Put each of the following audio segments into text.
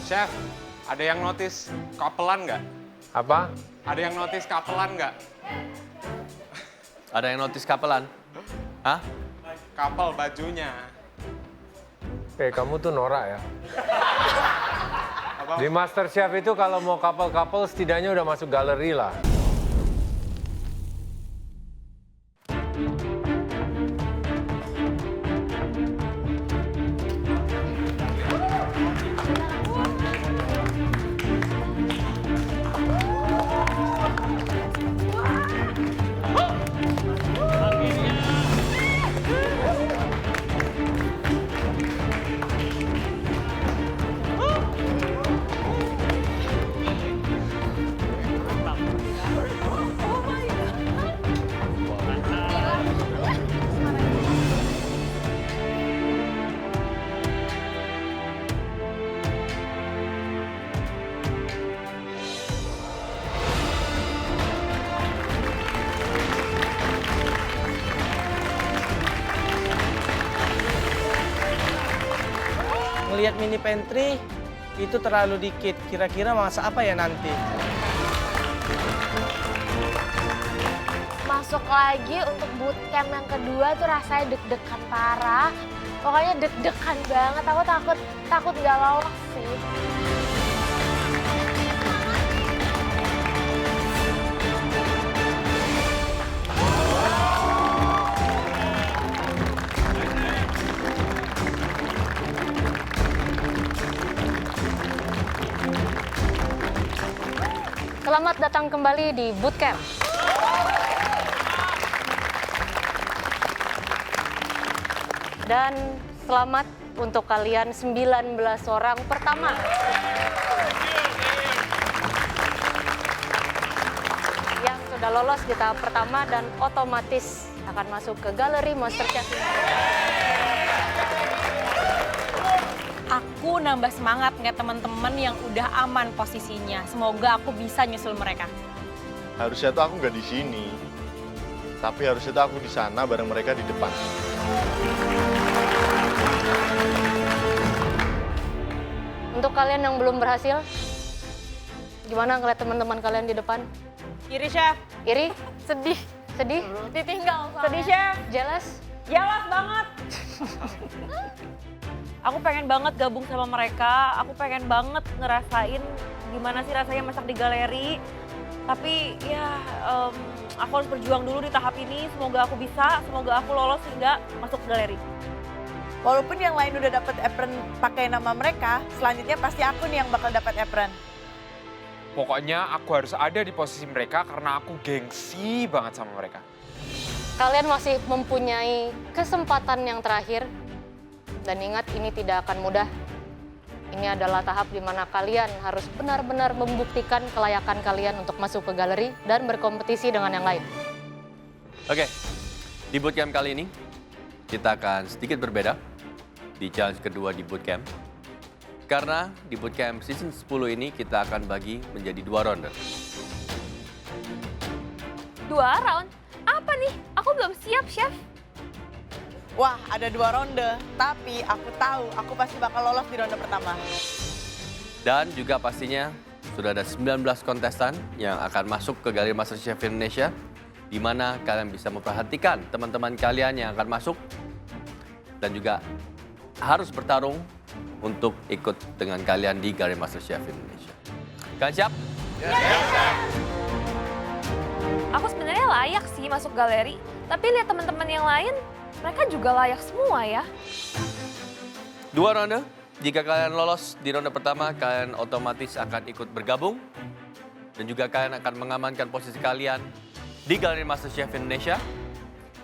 Chef, ada yang notice kapelan nggak? Apa? Ada yang notice kapelan nggak? Ada yang notice kapelan? Hah? Kapel bajunya. Kamu tuh norak ya. Apa? Di MasterChef itu kalau mau couple-couple setidaknya udah masuk galeri lah. Ngelihat mini pantry itu terlalu dikit. Kira-kira masak apa ya nanti? Masuk lagi untuk bootcamp yang kedua tuh rasanya deg-degan parah. Pokoknya deg-degan banget. Aku takut nggak lolos sih. Selamat datang kembali di Bootcamp. Dan selamat untuk kalian 19 orang pertama. Yang sudah lolos di tahap pertama dan otomatis akan masuk ke galeri MasterChef. Aku nambah semangat ngeliat teman-teman yang udah aman posisinya. Semoga aku bisa nyusul mereka. Harusnya tuh aku nggak di sini, tapi harusnya tuh aku di sana bareng mereka di depan. Untuk kalian yang belum berhasil, gimana ngeliat teman-teman kalian di depan? Iri, Chef. Iri? Sedih, Sedih? ditinggal soalnya. Sedih, Chef. Jealous? Jelas banget. Aku pengen banget gabung sama mereka. Aku pengen banget ngerasain gimana sih rasanya masak di galeri. Tapi ya aku harus berjuang dulu di tahap ini. Semoga aku bisa, semoga aku lolos hingga masuk galeri. Walaupun yang lain udah dapat apron pakai nama mereka, selanjutnya pasti aku nih yang bakal dapat apron. Pokoknya aku harus ada di posisi mereka karena aku gengsi banget sama mereka. Kalian masih mempunyai kesempatan yang terakhir. Dan ingat, ini tidak akan mudah. Ini adalah tahap di mana kalian harus benar-benar membuktikan kelayakan kalian untuk masuk ke galeri dan berkompetisi dengan yang lain. Oke, di bootcamp kali ini kita akan sedikit berbeda di challenge kedua di bootcamp. Karena di bootcamp season 10 ini kita akan bagi menjadi 2 ronde. 2 round? Apa nih? Aku belum siap, Chef. Wah, ada 2 ronde, tapi aku tahu aku pasti bakal lolos di ronde pertama. Dan juga pastinya sudah ada 19 kontestan yang akan masuk ke Galeri MasterChef Indonesia, di mana kalian bisa memperhatikan teman-teman kalian yang akan masuk dan juga harus bertarung untuk ikut dengan kalian di Galeri MasterChef Indonesia. Kalian siap? Aku sebenarnya layak sih masuk galeri, tapi lihat teman-teman yang lain, mereka juga layak semua ya. 2 ronde. Jika kalian lolos di ronde pertama, kalian otomatis akan ikut bergabung. Dan juga kalian akan mengamankan posisi kalian di Galeri MasterChef Indonesia.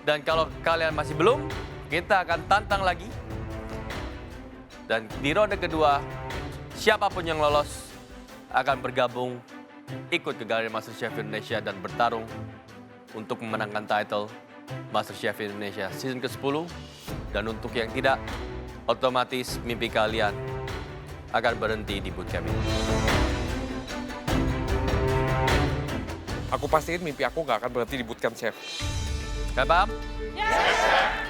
Dan kalau kalian masih belum, kita akan tantang lagi. Dan di ronde kedua, siapapun yang lolos akan bergabung ikut ke Galeri MasterChef Indonesia dan bertarung untuk memenangkan title MasterChef Indonesia season ke-10. Dan untuk yang tidak, otomatis mimpi kalian akan berhenti di bootcamp ini. Aku pastiin mimpi aku nggak akan berhenti di bootcamp, Chef. Kalian paham? Yes.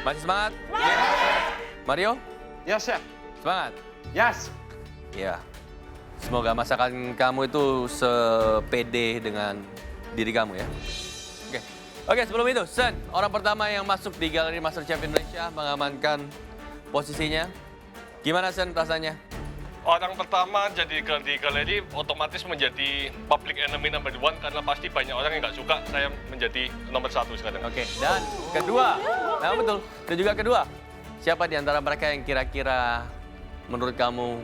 Masih semangat? Yes. Mario? Yes, Chef. Semangat? Yes. Ya. Semoga masakan kamu itu sepede dengan diri kamu ya. Oke, sebelum itu, Sen, orang pertama yang masuk di Galeri MasterChef Indonesia mengamankan posisinya. Gimana Sen rasanya? Orang pertama jadi di galeri otomatis menjadi public enemy number one karena pasti banyak orang yang nggak suka saya menjadi nomor 1 sekarang. Oke, dan kedua, nah betul, dan juga kedua, siapa di antara mereka yang kira-kira menurut kamu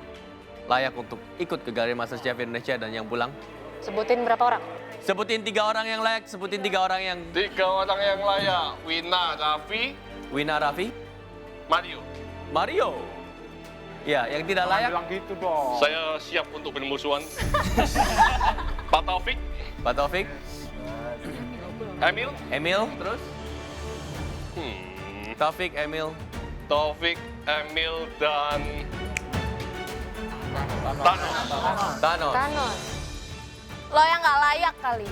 layak untuk ikut ke Galeri MasterChef Indonesia dan yang pulang? Sebutin berapa orang? Sebutin 3 orang yang layak, sebutin 3 orang yang... 3 orang yang layak, Wina, Raffi, Wina, Raffi, Mario. Mario. Ya, yang tidak layak. Bilang gitu dong. Saya siap untuk bermusuhan. Pak Taufik, Pak Taufik, Emil, Emil, terus? Taufik, Emil, Taufik, Emil, dan Thanos. Thanos. Thanos. Lo yang nggak layak kali.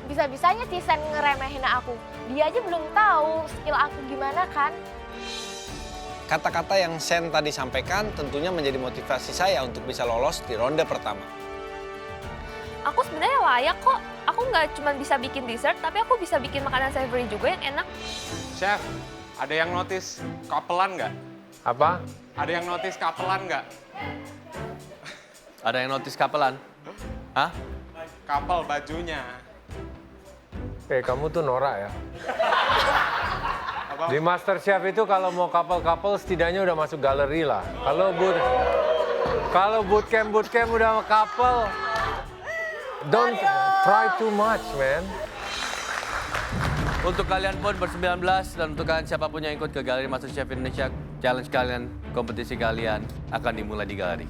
Bisa-bisanya Tisen ngeremehin aku. Dia aja belum tahu skill aku gimana kan. Kata-kata yang Sen tadi sampaikan tentunya menjadi motivasi saya untuk bisa lolos di ronde pertama. Aku sebenarnya layak kok. Aku nggak cuma bisa bikin dessert, tapi aku bisa bikin makanan savory juga yang enak. Chef, ada yang notice kapelan nggak? Apa? Ada yang notice kapelan nggak? Ada yang notice kapelan? Hah? Kapel bajunya. Kamu tuh norak ya. Di MasterChef itu kalau mau couple setidaknya udah masuk galeri lah. Kalau bootcamp udah couple, don't try too much, man. Untuk kalian pun ber-19 dan untuk kalian siapapun yang ikut ke Galeri MasterChef Indonesia, challenge kalian, kompetisi kalian akan dimulai di galeri.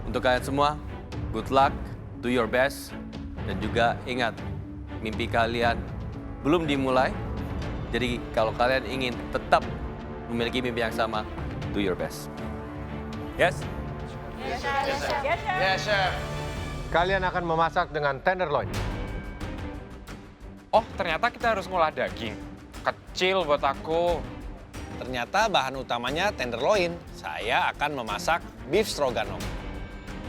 Untuk kalian semua, good luck, do your best, dan juga ingat, mimpi kalian belum dimulai. Jadi kalau kalian ingin tetap memiliki mimpi yang sama, do your best. Yes? Yes, Chef. Kalian akan memasak dengan tenderloin. Oh, ternyata kita harus ngolah daging. Kecil buat aku. Ternyata bahan utamanya tenderloin. Saya akan memasak beef stroganoff.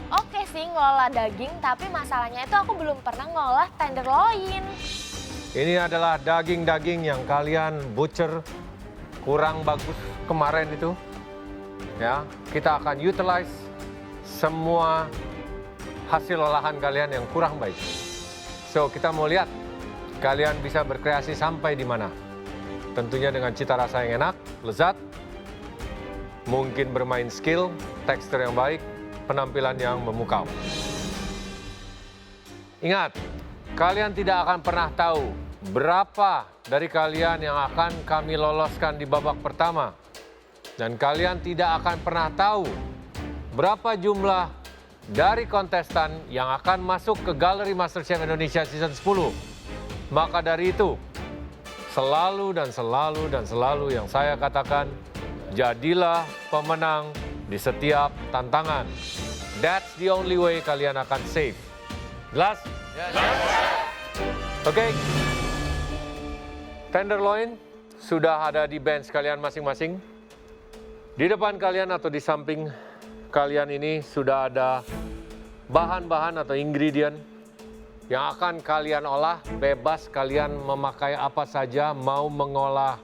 Oke sih ngolah daging, tapi masalahnya itu aku belum pernah ngolah tenderloin. Ini adalah daging-daging yang kalian butcher kurang bagus kemarin itu. Ya, kita akan utilize semua hasil olahan kalian yang kurang baik. So, kita mau lihat kalian bisa berkreasi sampai di mana. Tentunya dengan cita rasa yang enak, lezat, mungkin bermain skill, tekstur yang baik, penampilan yang memukau. Ingat, kalian tidak akan pernah tahu berapa dari kalian yang akan kami loloskan di babak pertama. Dan kalian tidak akan pernah tahu berapa jumlah dari kontestan yang akan masuk ke Galeri MasterChef Indonesia Season 10. Maka dari itu, selalu yang saya katakan, jadilah pemenang di setiap tantangan. That's the only way kalian akan save. Jelas? Oke. Tenderloin sudah ada di bench kalian masing-masing. Di depan kalian atau di samping kalian ini sudah ada bahan-bahan atau ingredient yang akan kalian olah. Bebas kalian memakai apa saja, mau mengolah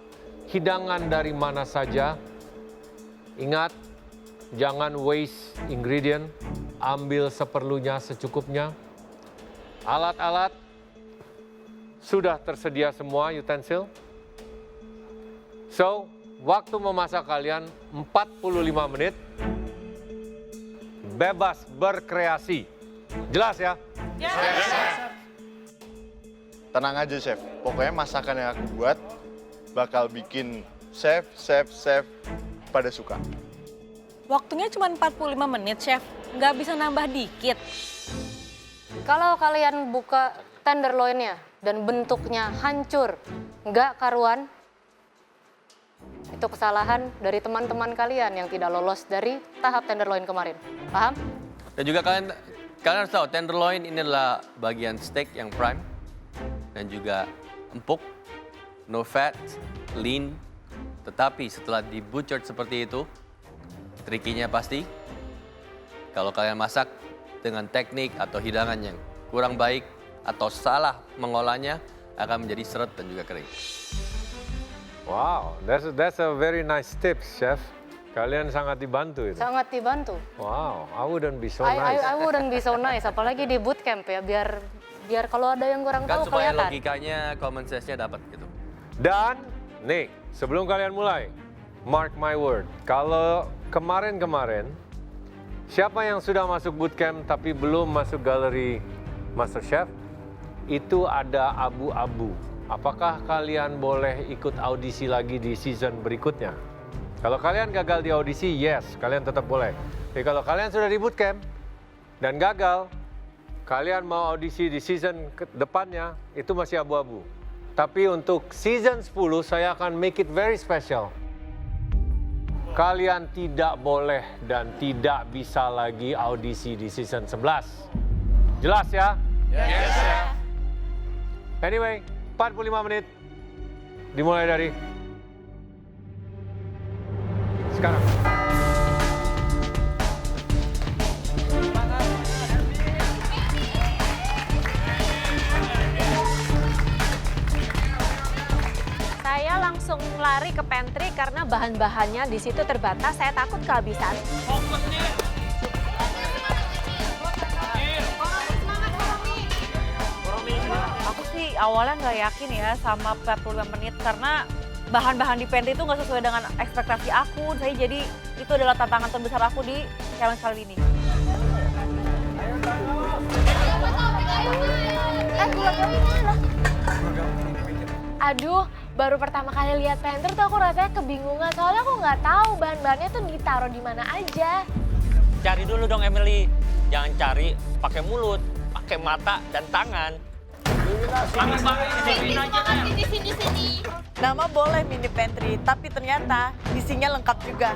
hidangan dari mana saja. Ingat, jangan waste ingredient, ambil seperlunya, secukupnya. Alat-alat sudah tersedia semua, utensil. So, waktu memasak kalian 45 menit. Bebas berkreasi. Jelas ya? Tenang aja, Chef. Pokoknya masakan yang aku buat bakal bikin chef pada suka. Waktunya cuma 45 menit, Chef. Nggak bisa nambah dikit. Kalau kalian buka tenderloinnya dan bentuknya hancur, nggak karuan, itu kesalahan dari teman-teman kalian yang tidak lolos dari tahap tenderloin kemarin. Paham? Dan juga kalian harus tahu, tenderloin ini adalah bagian steak yang prime dan juga empuk, no fat, lean, Tetapi setelah di butchered seperti itu, trikinya pasti kalau kalian masak dengan teknik atau hidangan yang kurang baik atau salah mengolahnya akan menjadi seret dan juga kering. Wow, that's a very nice tips, Chef. Kalian sangat dibantu itu. Sangat dibantu. Wow, I wouldn't be so I nice. wouldn't be so nice, apalagi di bootcamp ya, biar kalau ada yang kurang Kan tahu supaya kelihatan. logikanya, common sense-nya dapat gitu. Dan, nih, sebelum kalian mulai, mark my word, kalau kemarin-kemarin, siapa yang sudah masuk bootcamp tapi belum masuk galeri MasterChef, itu ada abu-abu. Apakah kalian boleh ikut audisi lagi di season berikutnya? Kalau kalian gagal di audisi, yes, kalian tetap boleh. Tapi kalau kalian sudah di bootcamp dan gagal, kalian mau audisi di season depannya, itu masih abu-abu. Tapi untuk season 10, saya akan make it very special. Kalian tidak boleh dan tidak bisa lagi audisi di season 11. Jelas ya? Yes, Chef. Anyway, 45 menit. Dimulai dari sekarang. Saya langsung lari ke pantry karena bahan-bahannya di situ terbatas. Saya takut kehabisan. Aku sih awalnya nggak yakin ya sama 45 menit karena bahan-bahan di pantry itu nggak sesuai dengan ekspektasi aku. Jadi itu adalah tantangan terbesar aku di challenge kali ini. Aduh, baru pertama kali lihat pantry tuh aku rasanya kebingungan. Soalnya aku nggak tahu bahan-bahannya tuh ditaruh di mana aja. Cari dulu dong Emily, jangan cari pakai mulut, pakai mata dan tangan. Sini. Nama boleh mini pantry, tapi ternyata isinya lengkap juga.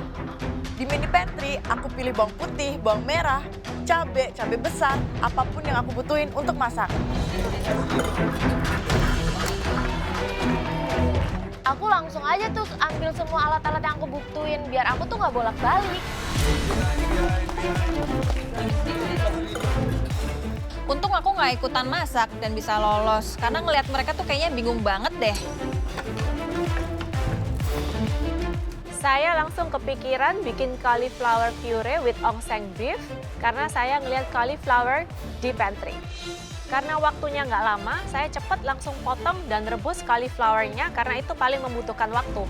Di mini pantry, aku pilih bawang putih, bawang merah, cabai besar, apapun yang aku butuhin untuk masak. Aku langsung aja tuh ambil semua alat-alat yang aku butuhin biar aku tuh nggak bolak-balik. Untung aku nggak ikutan masak dan bisa lolos, karena ngelihat mereka tuh kayaknya bingung banget deh. Saya langsung kepikiran bikin cauliflower puree with ongseng beef karena saya ngelihat cauliflower di pantry. Karena waktunya nggak lama, saya cepet langsung potong dan rebus cauliflowernya karena itu paling membutuhkan waktu.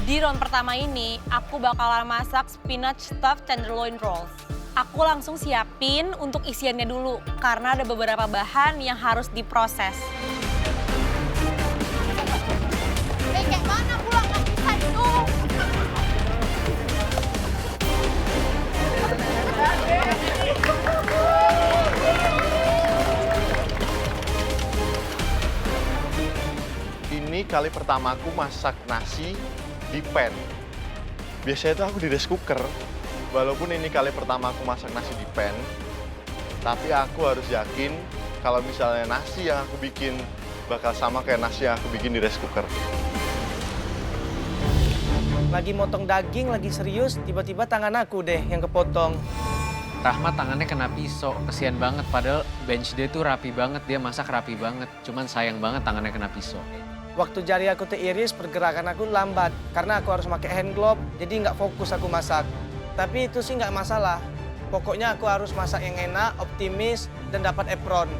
Di round pertama ini, aku bakalan masak spinach stuffed tenderloin rolls. Aku langsung siapin untuk isiannya dulu, karena ada beberapa bahan yang harus diproses. Kayak mana pulang aku itu? Ini kali pertama aku masak nasi di pan. Biasanya itu aku di rice cooker. Walaupun ini kali pertama aku masak nasi di pan, tapi aku harus yakin kalau misalnya nasi yang aku bikin bakal sama kayak nasi yang aku bikin di rice cooker. Lagi motong daging, lagi serius, tiba-tiba tangan aku deh yang kepotong. Rahmat tangannya kena pisau, kesian banget. Padahal bench dia tuh rapi banget, dia masak rapi banget. Cuman sayang banget tangannya kena pisau. Waktu jari aku teiris, pergerakan aku lambat. Karena aku harus pakai hand glove, jadi nggak fokus aku masak. Tapi itu sih nggak masalah. Pokoknya aku harus masak yang enak, optimis, dan dapat apron.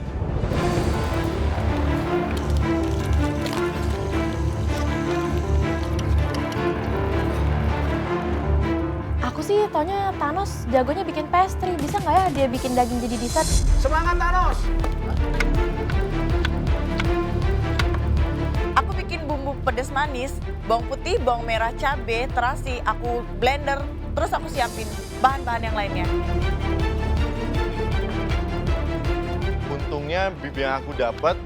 Aku sih taunya Thanos jagonya bikin pastry. Bisa nggak ya dia bikin daging jadi dessert? Semangat Thanos! Aku bikin bumbu pedas manis, bawang putih, bawang merah, cabai, terasi, aku blender, terus aku siapin bahan-bahan yang lainnya. Untungnya beef yang aku dapat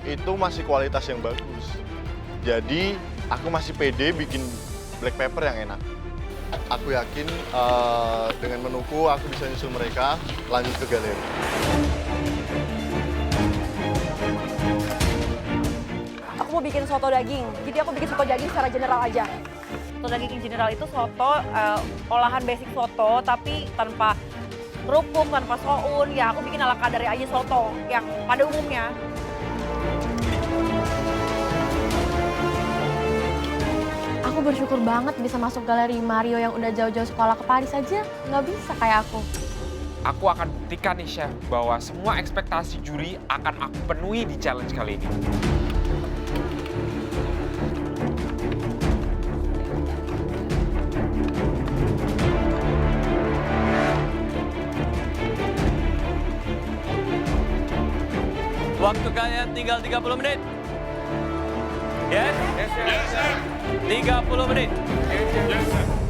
itu masih kualitas yang bagus. Jadi aku masih pede bikin black pepper yang enak. Aku yakin dengan menuku aku bisa nyusul mereka lanjut ke galeri. aku mau bikin soto daging. Jadi aku bikin soto daging secara general aja. Soto daging in general itu soto, olahan basic soto, tapi tanpa kerupuk, tanpa soun. Ya aku bikin ala kadar aja soto yang pada umumnya. Aku bersyukur banget bisa masuk galeri Mario yang udah jauh-jauh sekolah ke Paris aja. Nggak bisa kayak aku. Aku akan buktikan nih Chef bahwa semua ekspektasi juri akan aku penuhi di challenge kali ini. Waktu kalian tinggal 30 menit. Yes? Yes, sir. 30 menit. Yes, sir.